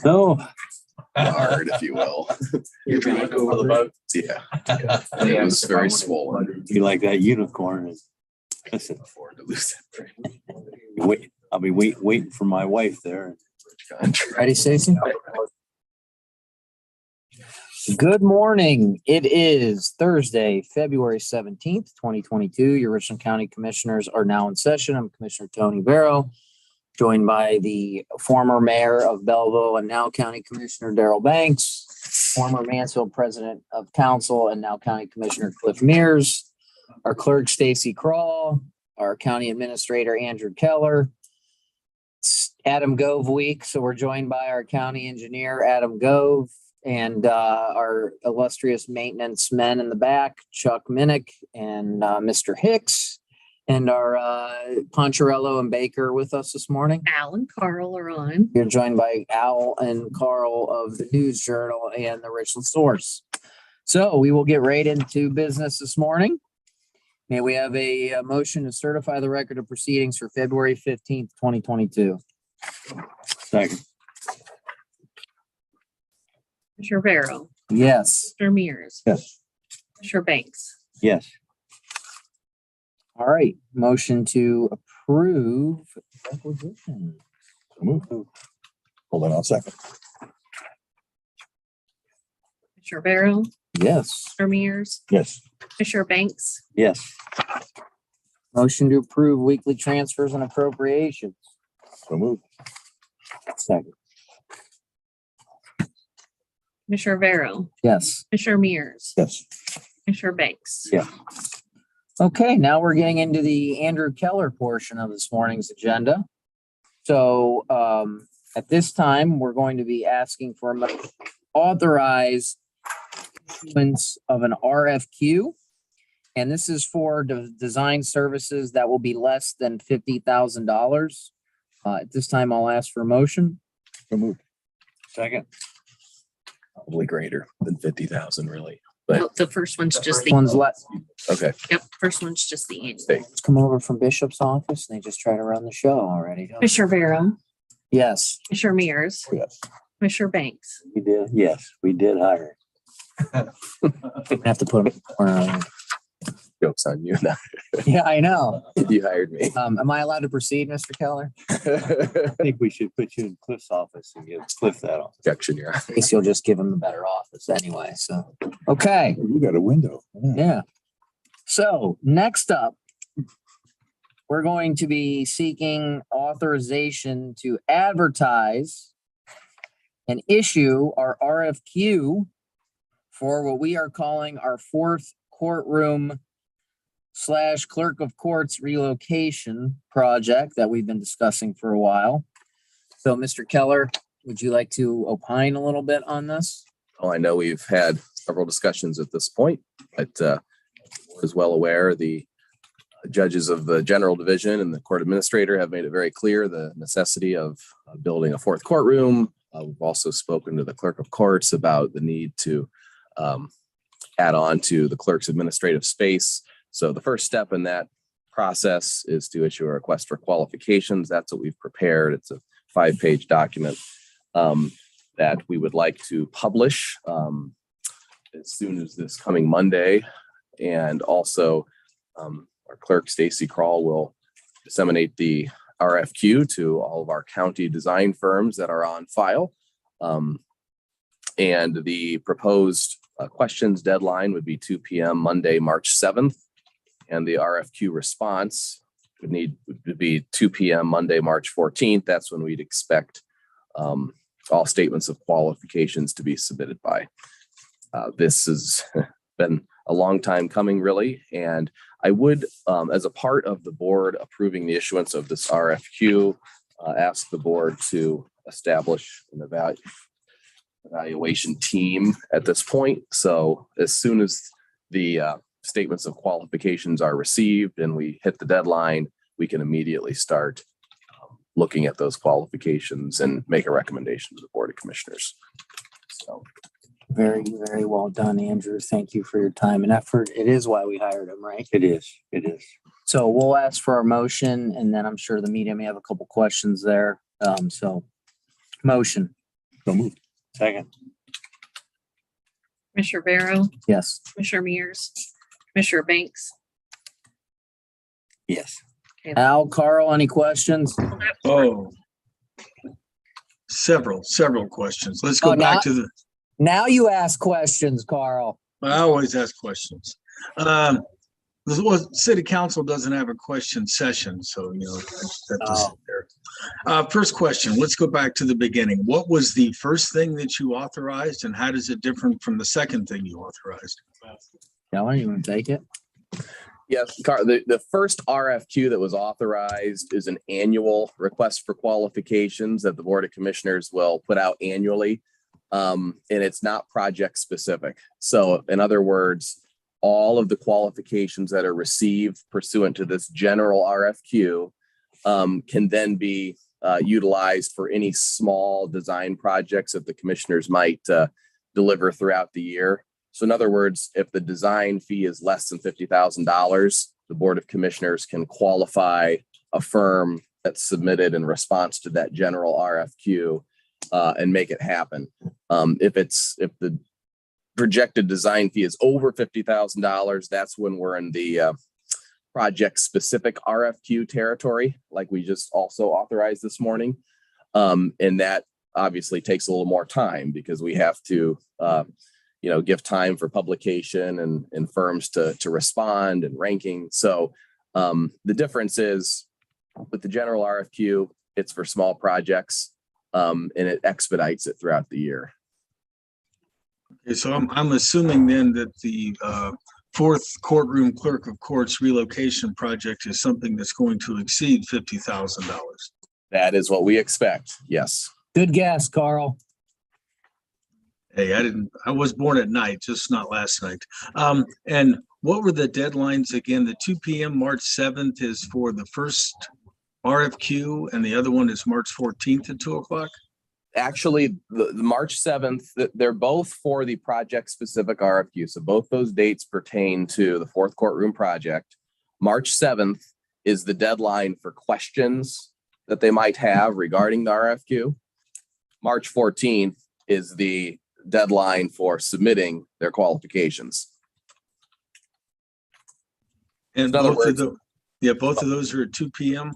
No, Hard, if you will. You're trying to go over the boat. Yeah. It was very swollen. you like that unicorn. Listen, Afford to lose that brain. wait, I'll be waiting for my wife there. Ready, Stacy? Good morning. It is Thursday, February 17th, 2022. Your Richland County Commissioners are now in session. I'm Commissioner Tony Barrow, joined by the former mayor of Belleville and now County Commissioner Darrell Banks, former Mansfield President of Council and now County Commissioner Cliff Mears, our clerk Stacy Crawl, our County Administrator Andrew Keller. It's Adam Gove week, so we're joined by our County Engineer Adam Gove and our illustrious maintenance men in the back, Chuck Minnick and Mr. Hicks, and our Poncherello and Baker with us this morning. Al and Carl are on. You're joined by Al and Carl of the News Journal and the Richland Source. So we will get right into business this morning. May we have a motion to certify the record of proceedings for February 15th, 2022. Second, Commissioner Barrow, Yes. Mr. Mears, yes, Commissioner Banks, yes, All right. Motion to approve requisition. Hold on a second. Commissioner Barrow, Yes. Mr. Mears, Yes. Commissioner Banks, yes, Motion to approve weekly transfers and appropriations. So moved. Second. Commissioner Barrow, Yes. Commissioner Mears, Yes. Commissioner Banks. yeah. Okay, now we're getting into the Andrew Keller portion of this morning's agenda. So at this time, we're going to be asking for a authorized issuance of an RFQ. And this is for design services that will be less than $50,000. At this time, I'll ask for a motion. So moved. Second, Probably greater than 50,000, really. Oh, the first one's just This one's the, let, Okay. yep, first one's just the annual. let's come over from Bishop's office and they just try to run the show already. don't they? Commissioner Barrow, Yes. Commissioner Mears, Yes. Commissioner Banks. we did, yes, we did hire. I have to put them. Joke's on you. Now. Yeah, I know. You hired me. Am I allowed to proceed, Mr. Keller? I think we should put you in Cliff's office and give Cliff that off. Objection, Your Honor. At least you'll just give him the better office anyway, so. Okay, You got a window. Yeah. yeah. So next up, we're going to be seeking authorization to advertise and issue our RFQ for what we are calling our fourth courtroom / clerk of courts relocation project that we've been discussing for a while. So, Mr. Keller, would you like to opine a little bit on this? Well, I know we've had several discussions at this point, but as well aware, the judges of the general division and the court administrator have made it very clear the necessity of building a fourth courtroom. We've also spoken to the clerk of courts about the need to add on to the clerk's administrative space. So the first step in that process is to issue a request for qualifications. That's what we've prepared. It's a 5-page document that we would like to publish as soon as this coming Monday. And also our clerk, Stacy Crawl, will disseminate the RFQ to all of our county design firms that are on file. And the proposed questions deadline would be 2 p.m. Monday, March 7th. And the RFQ response would need to be 2 p.m. Monday, March 14th. That's when we'd expect all statements of qualifications to be submitted by. This has been a long time coming, really. And I would, as a part of the board approving the issuance of this RFQ, ask the board to establish an evaluation team at this point. So as soon as the statements of qualifications are received and we hit the deadline, we can immediately start looking at those qualifications and make a recommendation to the Board of Commissioners. So Very, very well done, Andrew. Thank you for your time and effort. It is why we hired him, right? It is, it is. So we'll ask for a motion and then I'm sure the media may have a couple questions there. So motion. So moved. Second. Commissioner Barrow, Yes. Commissioner Mears, Commissioner Banks. Yes. Al, Carl, any questions? Oh. Several questions. Let's go Oh, back not- to the, Now you ask questions, Carl. I always ask questions. City council doesn't have a question session, so that doesn't there. First question, let's go back to the beginning. What was the first thing that you authorized and how does it differ from the second thing you authorized? Kelly, you want to take it? Yes, the first RFQ that was authorized is an annual request for qualifications that the Board of Commissioners will put out annually. And it's not project specific. So in other words, all of the qualifications that are received pursuant to this general RFQ can then be utilized for any small design projects that the commissioners might deliver throughout the year. So in other words, if the design fee is less than $50,000, the Board of Commissioners can qualify a firm that's submitted in response to that general RFQ and make it happen. If the projected design fee is over $50,000, that's when we're in the project specific RFQ territory, like we just also authorized this morning. And that obviously takes a little more time because we have to give time for publication and firms to respond and ranking. So the difference is with the general RFQ, it's for small projects and it expedites it throughout the year. Okay, so I'm assuming then that the fourth courtroom clerk of courts relocation project is something that's going to exceed $50,000. That is what we expect. Yes. Good guess, Carl. Hey, I was born at night, just not last night. And what were the deadlines again? The 2 p.m. March 7th is for the first RFQ and the other one is March 14th at 2:00. Actually, the March 7th, they're both for the project specific RFQ. So both those dates pertain to the fourth courtroom project. March 7th is the deadline for questions that they might have regarding the RFQ. March 14th is the deadline for submitting their qualifications. And In other both of words- both of those are at 2 p.m.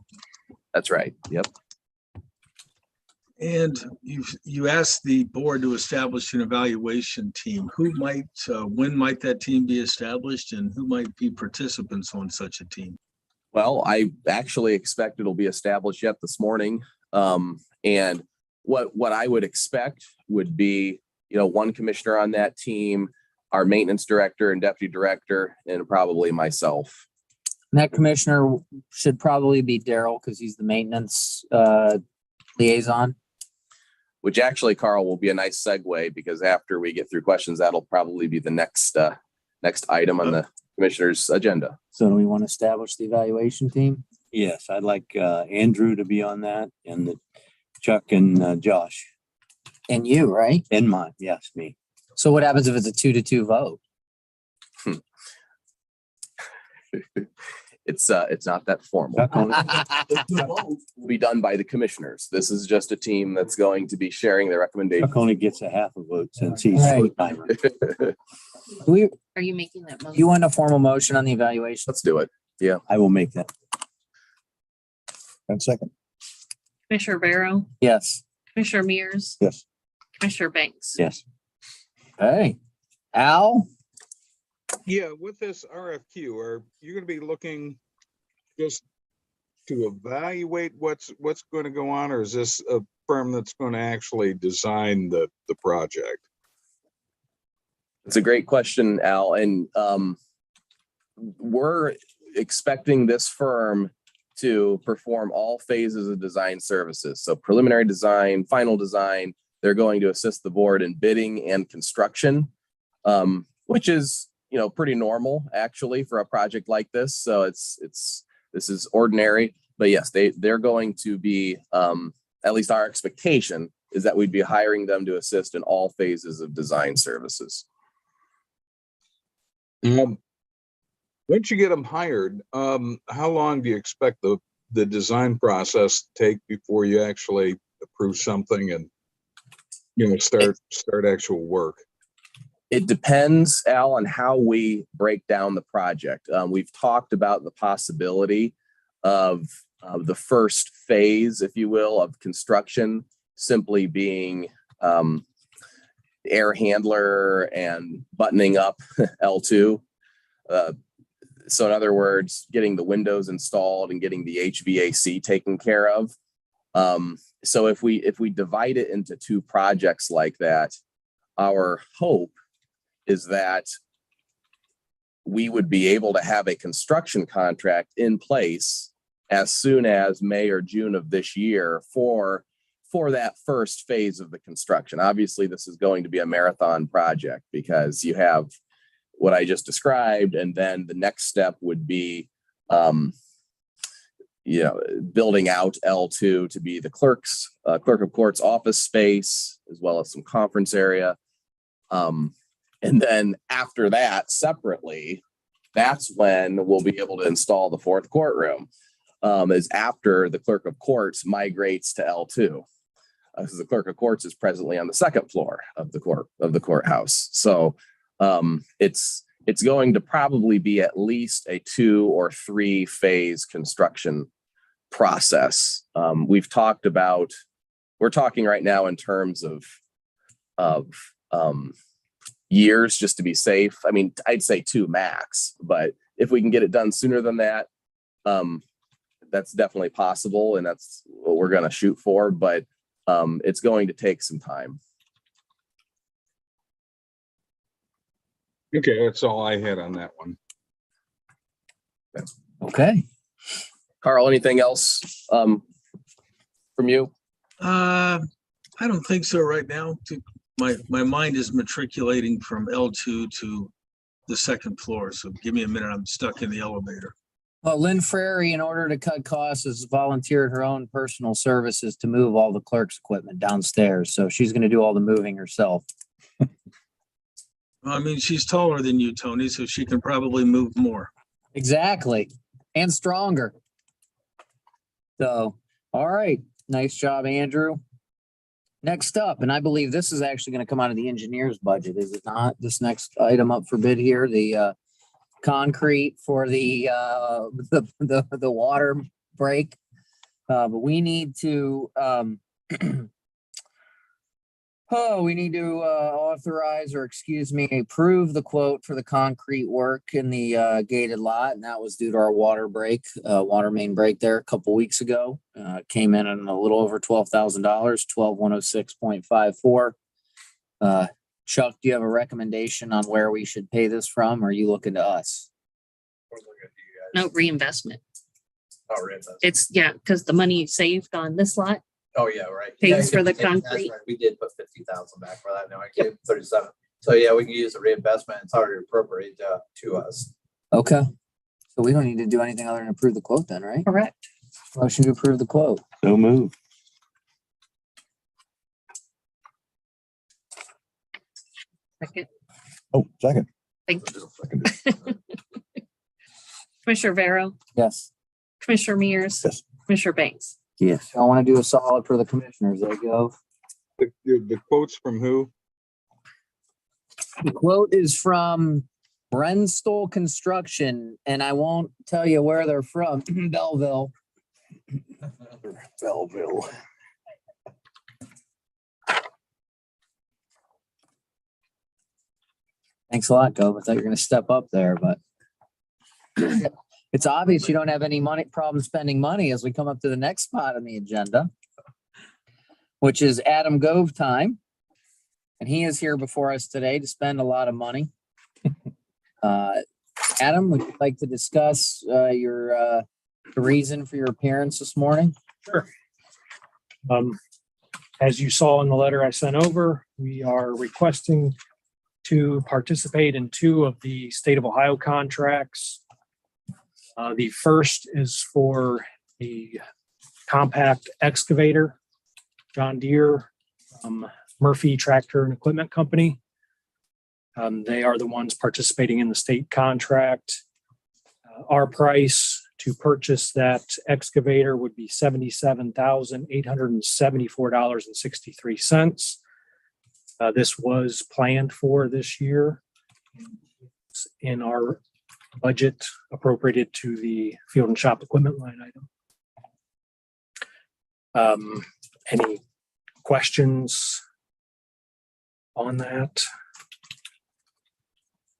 That's right. Yep. And you asked the board to establish an evaluation team. When might that team be established and who might be participants on such a team? Well, I actually expect it'll be established yet this morning. And what I would expect would be, one commissioner on that team, our maintenance director and deputy director, and probably myself. And that commissioner should probably be Daryl because he's the maintenance liaison. Which actually, Carl, will be a nice segue because after we get through questions, that'll probably be the next item on the commissioner's agenda. So do we want to establish the evaluation team? Yes, I'd like Andrew to be on that and Chuck and Josh And you, right? and mine. Yes, me. So what happens if it's a 2-2 vote? It's not that formal. Chuck only- Will be done by the commissioners. This is just a team that's going to be sharing their recommendations. Chuck only gets a half a vote since he's Right. full timer. Do we, Are you making that motion? you want a formal motion on the evaluation? Let's do it. I will make that. And second. Commissioner Barrow, Yes. Commissioner Mears, Yes. Commissioner Banks. Yes. Hey, Al? Yeah, with this RFQ, are you going to be looking just to evaluate what's going to go on, or is this a firm that's going to actually design the project? It's a great question, Al. And we're expecting this firm to perform all phases of design services. So preliminary design, final design, they're going to assist the board in bidding and construction, which is, pretty normal actually for a project like this. So this is ordinary, but yes, they're going to be, at least our expectation is that we'd be hiring them to assist in all phases of design services. Once you get them hired, how long do you expect the design process to take before you actually approve something and start actual work? It depends, Al, on how we break down the project. We've talked about the possibility of the first phase, if you will, of construction simply being air handler and buttoning up L2. So in other words, getting the windows installed and getting the HVAC taken care of. So if we divide it into two projects like that, our hope is that we would be able to have a construction contract in place as soon as May or June of this year for that first phase of the construction. Obviously, this is going to be a marathon project because you have what I just described, and then the next step would be building out L2 to be the clerk of court's office space, as well as some conference area. And then after that, separately, that's when we'll be able to install the fourth courtroom, is after the clerk of courts migrates to L2. Because the clerk of courts is presently on the second floor of the courthouse. So it's going to probably be at least a 2 or 3 phase construction process. We're talking right now in terms of years, just to be safe. I mean, I'd say 2 max, but if we can get it done sooner than that, that's definitely possible, and that's what we're going to shoot for, but it's going to take some time. Okay, that's all I had on that one. Okay. Carl, anything else from you? I don't think so right now. My mind is matriculating from L2 to the second floor. So give me a minute. I'm stuck in the elevator. Well, Lynn Frary, in order to cut costs, has volunteered her own personal services to move all the clerk's equipment downstairs. So she's going to do all the moving herself. I mean, she's taller than you, Tony, so she can probably move more. Exactly. And stronger. So, all right. Nice job, Andrew. Next up, and I believe this is actually going to come out of the engineer's budget, is it not? This next item up for bid here, the concrete for the water break. But we need to authorize, or excuse me, approve the quote for the concrete work in the gated lot, and that was due to our water main break there a couple weeks ago. Came in at a little over $12,000, $1,206.54. Chuck, do you have a recommendation on where we should pay this from, or are you looking to us? No reinvestment. Oh, reinvestment. It's, because the money saved on this lot Oh, yeah, right. pays for the That's concrete. right. We did put 50,000 back for that. Now I gave 37. So yeah, we can use the reinvestment. It's already appropriated to us. Okay. So we don't need to do anything other than approve the quote then, right? Correct. Motion to approve the quote. So move. Second. Oh, second. Thank Seconded. Commissioner Vero, Yes. Commissioner Mears, Yes. Commissioner Banks. Yes. I want to do a solid for the commissioners. There you go. The quotes from who? The quote is from Brenstall Construction, and I won't tell you where they're from. Belleville. Belleville. Thanks a lot, Gove. I thought you were going to step up there, but it's obvious you don't have any problem spending money as we come up to the next spot on the agenda, which is Adam Gove time. And he is here before us today to spend a lot of money. Adam, would you like to discuss the reason for your appearance this morning? Sure. As you saw in the letter I sent over, we are requesting to participate in 2 of the state of Ohio contracts. The first is for a compact excavator, John Deere, Murphy Tractor and Equipment Company. They are the ones participating in the state contract. Our price to purchase that excavator would be $77,874.63. This was planned for this year It's in our budget appropriated to the field and shop equipment line item. Any questions on that?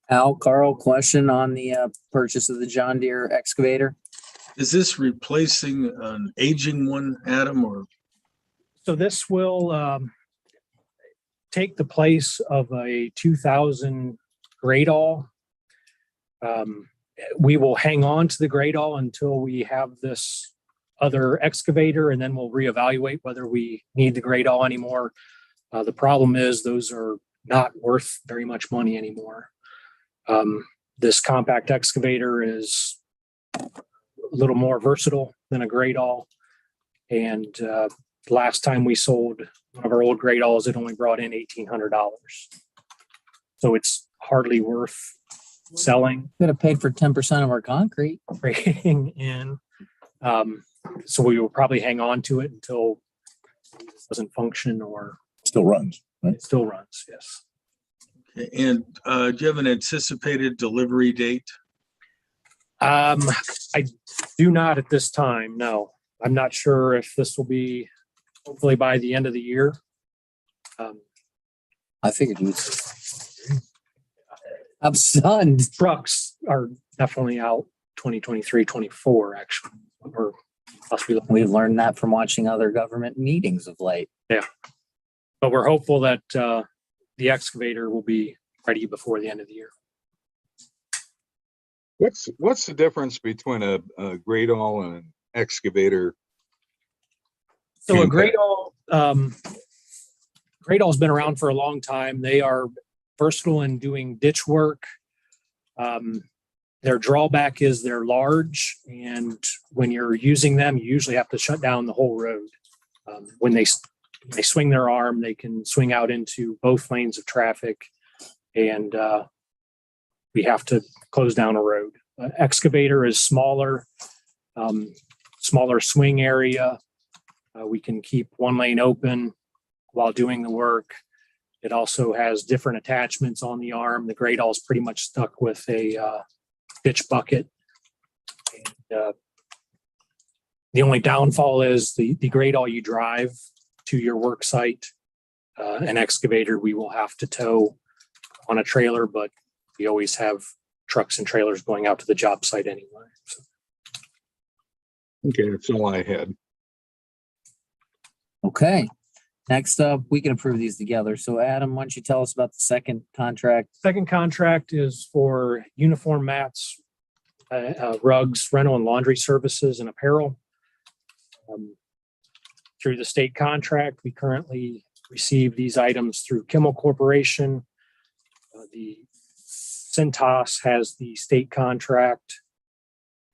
Al, Carl, question on the purchase of the John Deere excavator? Is this replacing an aging one, Adam, or? So this will take the place of a 2000 Gradall. We will hang on to the Gradall until we have this other excavator, and then we'll reevaluate whether we need the Gradall anymore. The problem is those are not worth very much money anymore. This compact excavator is a little more versatile than a Gradall. And last time we sold one of our old Gradalls, it only brought in $1,800. So it's hardly worth selling, Could have paid for 10% of our concrete. bringing in. So we will probably hang on to it until it doesn't function or Still runs, right? it still runs. Yes. And do you have an anticipated delivery date? I do not at this time. No, I'm not sure if this will be hopefully by the end of the year. I figured you would. I'm stunned. Trucks are definitely out 2023, 24, actually. Or possibly, We've learned that from watching other government meetings of late. but we're hopeful that the excavator will be ready before the end of the year. What's the difference between a Gradall and an excavator? So a Okay. Gradall's been around for a long time. They are versatile in doing ditch work. Their drawback is they're large, and when you're using them, you usually have to shut down the whole road. When they swing their arm, they can swing out into both lanes of traffic, and we have to close down a road. Excavator is smaller, smaller swing area. We can keep one lane open while doing the work. It also has different attachments on the arm. The Gradall is pretty much stuck with a ditch bucket. And, the only downfall is the Gradall you drive to your work site. An excavator we will have to tow on a trailer, but we always have trucks and trailers going out to the job site anyway. So. Okay, that's all I had. Okay. Next up, we can approve these together. So Adam, why don't you tell us about the second contract? Second contract is for uniform mats, rugs, rental and laundry services and apparel. Through the state contract, we currently receive these items through Kimmel Corporation. The Cintas has the state contract.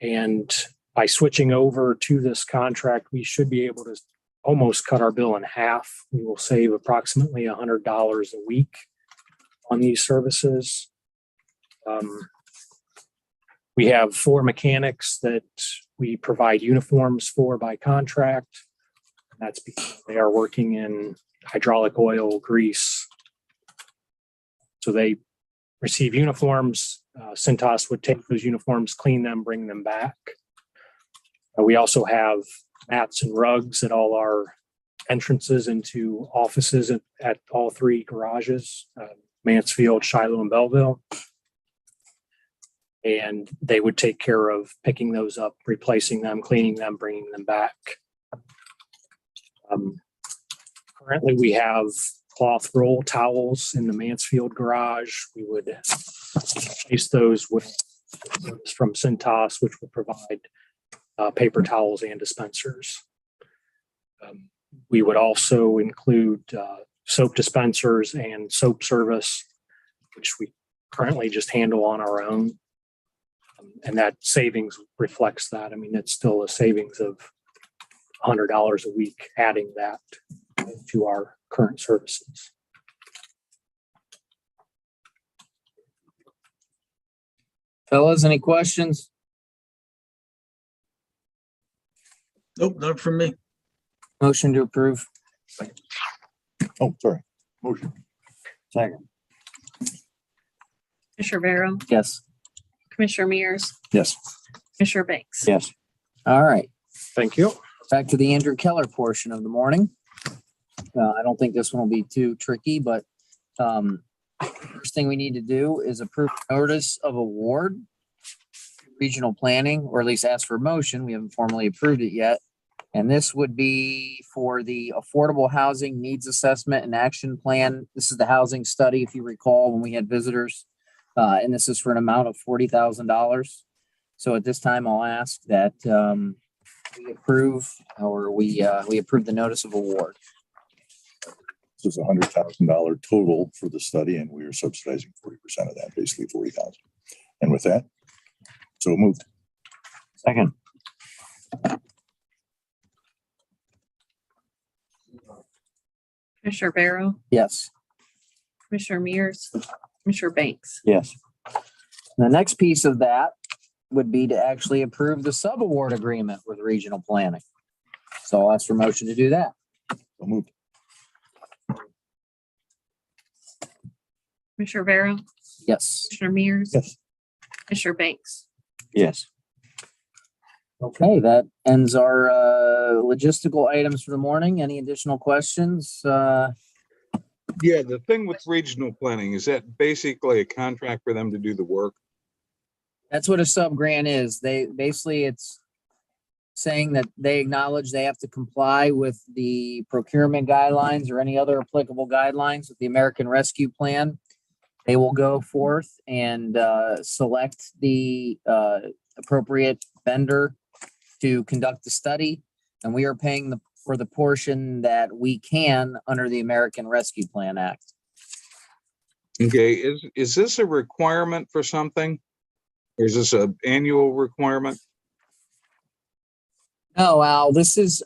And by switching over to this contract, we should be able to almost cut our bill in half. We will save approximately $100 a week on these services. We have 4 mechanics that we provide uniforms for by contract. That's because they are working in hydraulic oil, grease. So they receive uniforms. Cintas would take those uniforms, clean them, bring them back. We also have mats and rugs at all our entrances into offices at all 3 garages, Mansfield, Shiloh, and Belleville. And they would take care of picking those up, replacing them, cleaning them, bringing them back. Currently, we have cloth roll towels in the Mansfield garage. We would replace those with from Cintas, which will provide paper towels and dispensers. We would also include soap dispensers and soap service, which we currently just handle on our own. And that savings reflects that. I mean, it's still a savings of $100 a week, adding that to our current services. Fellas, any questions? Nope, not from me. Motion to approve. Oh, sorry. Motion. Second. Commissioner Barrow, Yes. Commissioner Mears, Yes. Commissioner Banks. Yes. All right. Thank you. Back to the Andrew Keller portion of the morning. I don't think this one will be too tricky, but first thing we need to do is approve notice of award, regional planning, or at least ask for motion. We haven't formally approved it yet. And this would be for the Affordable Housing Needs Assessment and Action Plan. This is the housing study, if you recall, when we had visitors. And this is for an amount of $40,000. So at this time, I'll ask that we approve the notice of award. This is $100,000 total for the study, and we are subsidizing 40% of that, basically 40,000. And with that, so moved. Second. Commissioner Barrow, Yes. Commissioner Mears, Commissioner Banks. Yes. The next piece of that would be to actually approve the subaward agreement with regional planning. So I'll ask for motion to do that. So moved. Commissioner Barrow, Yes. Commissioner Mears. Yes. Commissioner Banks. Yes. Okay, that ends our logistical items for the morning. Any additional questions? Yeah, the thing with regional planning, is that basically a contract for them to do the work? That's what a sub grant is. It's saying that they acknowledge they have to comply with the procurement guidelines or any other applicable guidelines with the American Rescue Plan. They will go forth and select the appropriate vendor to conduct the study. And we are paying for the portion that we can under the American Rescue Plan Act. Okay, is this a requirement for something? Or is this an annual requirement? No, Al, this is,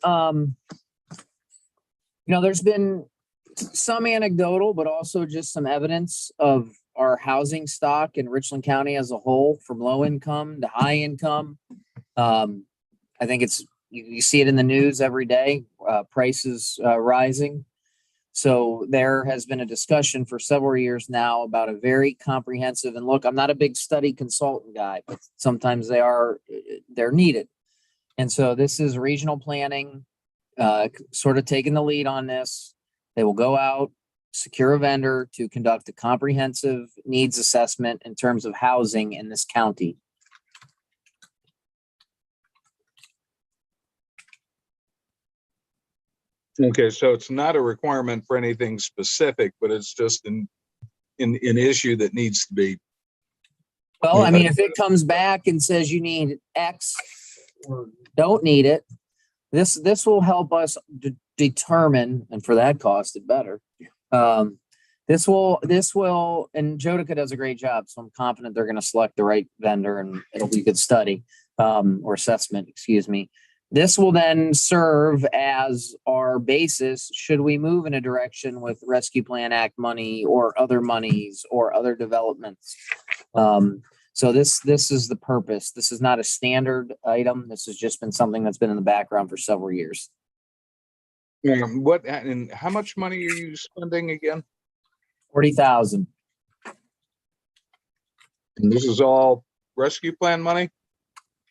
there's been some anecdotal, but also just some evidence of our housing stock in Richland County as a whole, from low income to high income. I think you see it in the news every day, prices rising. So there has been a discussion for several years now about a very comprehensive, and look, I'm not a big study consultant guy, but sometimes they're needed. And so this is regional planning, sort of taking the lead on this. They will go out, secure a vendor to conduct a comprehensive needs assessment in terms of housing in this county. Okay, so it's not a requirement for anything specific, but it's just an issue that needs to be. Well, I mean, if it comes back and says you need X or don't need it, this will help us determine, and for that cost, it better. This will, and Jodica does a great job, so I'm confident they're going to select the right vendor and it'll be a good study, or assessment, excuse me. This will then serve as our basis should we move in a direction with Rescue Plan Act money or other monies or other developments. So this is the purpose. This is not a standard item. This has just been something that's been in the background for several years. What and how much money are you spending again? 40,000. And this is all rescue plan money?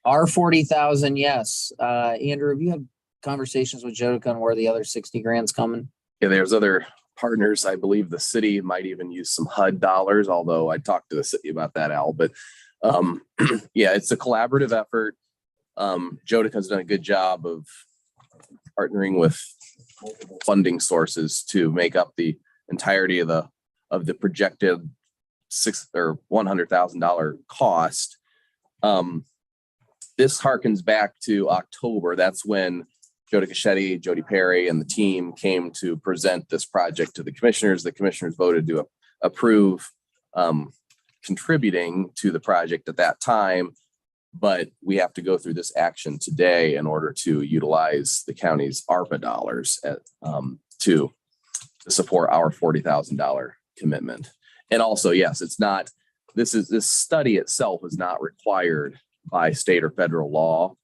Our 40,000, yes. Andrew, have you had conversations with Jodica on where the other 60 grand's coming? Yeah, there's other partners. I believe the city might even use some HUD dollars, although I talked to the city about that, Al. But yeah, it's a collaborative effort. Jodica's done a good job of partnering with multiple funding sources to make up the entirety of the projected $100,000 cost. This harkens back to October. That's when Jodica Shetty, Jody Perry, and the team came to present this project to the commissioners. The commissioners voted to approve contributing to the project at that time, but we have to go through this action today in order to utilize the county's ARPA dollars to support our $40,000 commitment. And also, yes, this study itself is not required by state or federal law.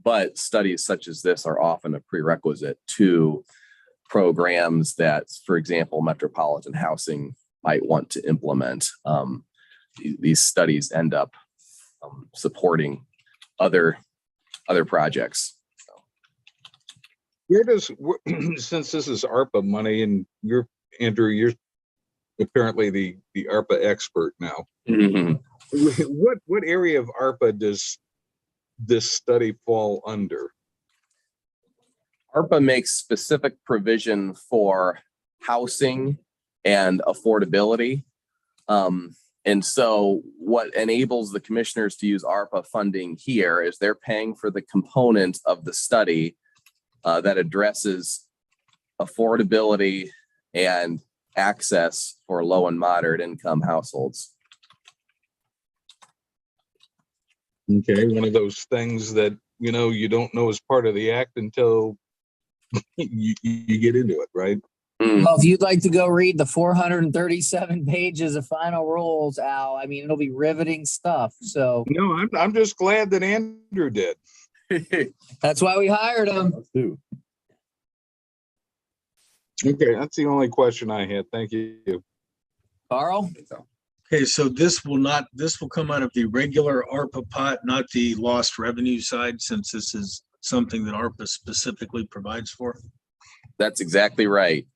But studies such as this are often a prerequisite to programs that, for example, Metropolitan Housing might want to implement. These studies end up supporting other projects. Where does, since this is ARPA money and you're, Andrew, you're apparently the ARPA expert now. What area of ARPA does this study fall under? ARPA makes specific provision for housing and affordability. And so what enables the commissioners to use ARPA funding here is they're paying for the component of the study that addresses affordability and access for low and moderate income households. Okay, one of those things that, you don't know is part of the act until you get into it, right? Well, if you'd like to go read the 437 pages of final rules, Al, I mean, it'll be riveting stuff. So No, I'm just glad that Andrew did. that's why we hired him. Let's do. Okay, that's the only question I had. Thank you. Carl? Okay, so this will come out of the regular ARPA pot, not the lost revenue side, since this is something that ARPA specifically provides for. That's exactly right.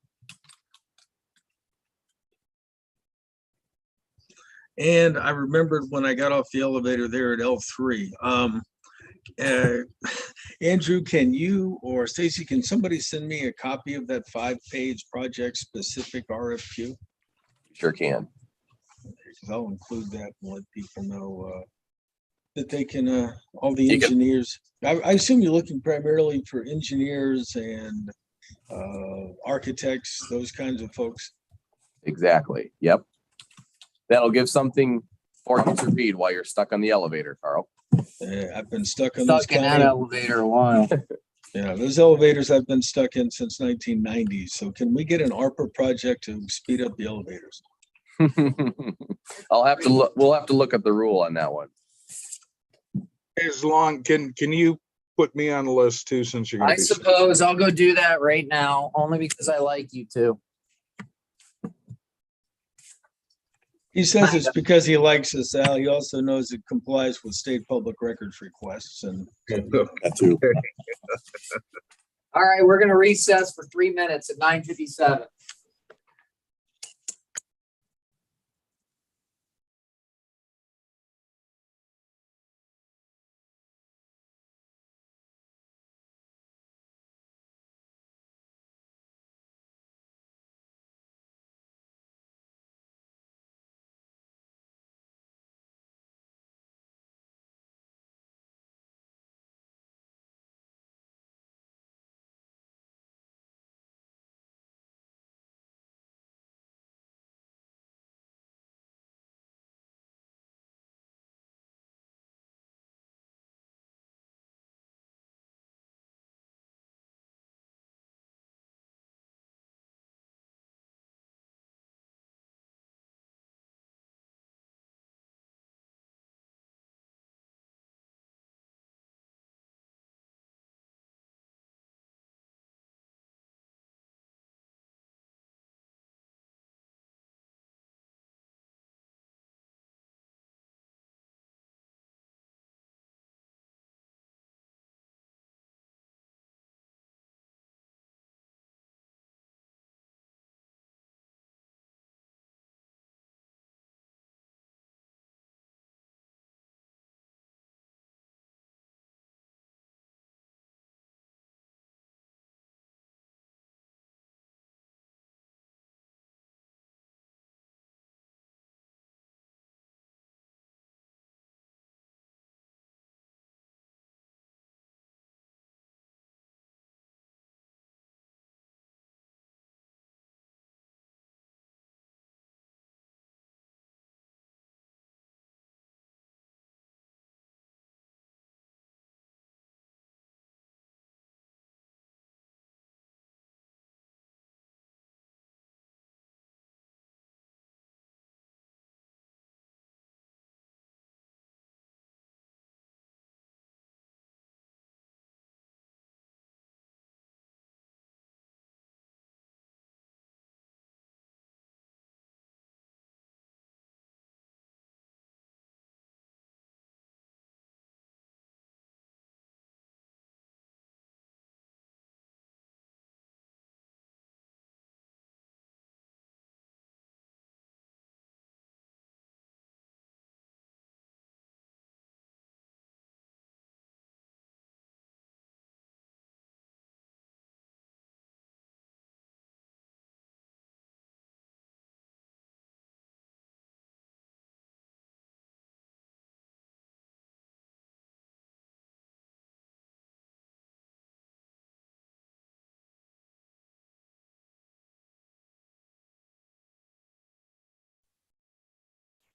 And I remembered when I got off the elevator there at L3. Andrew, can you or Stacy, can somebody send me a copy of that 5-page project specific RFQ? Sure can. Because I'll include that and let people know that they can, all the You can- engineers. I assume you're looking primarily for engineers and architects, those kinds of folks. Exactly. Yep. That'll give something for you to read while you're stuck on the elevator, Carl. I've been stuck on those Stuck in that elevator a while. Yeah, those elevators I've been stuck in since 1990. So can we get an ARPA project to speed up the elevators? I'll have to look. We'll have to look at the rule on that one. As long, can you put me on the list too, since you're gonna I be. suppose I'll go do that right now, only because I like you two. He says it's because he likes us, Al. He also knows it complies with state public records requests and That too. All right, we're going to recess for 3 minutes at 9:57.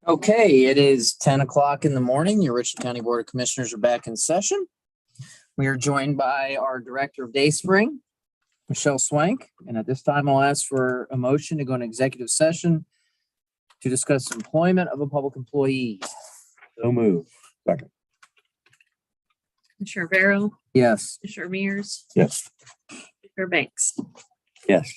Okay, it is 10 o'clock in the morning. Your Richland County Board of Commissioners are back in session. We are joined by our Director of Dayspring, Michelle Swank. And at this time, I'll ask for a motion to go into executive session to discuss employment of a public employee. So move. Commissioner Vero, Yes. Commissioner Mears, Yes. Commissioner Banks. Yes.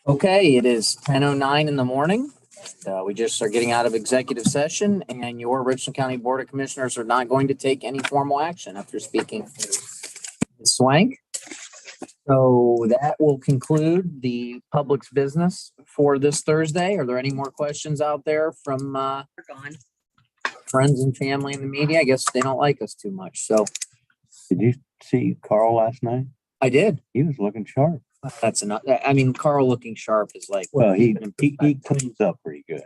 Okay, it is 10:09 in the morning. We just are getting out of executive session and your Richland County Board of Commissioners are not going to take any formal action after speaking to Ms. Swank. So that will conclude the public's business for this Thursday. Are there any more questions out there from We're gone. friends and family in the media? I guess they don't like us too much. So Did you see Carl last night? I did. He was looking sharp. That's enough. I mean, Carl looking sharp is like. Well, he cleans up pretty good.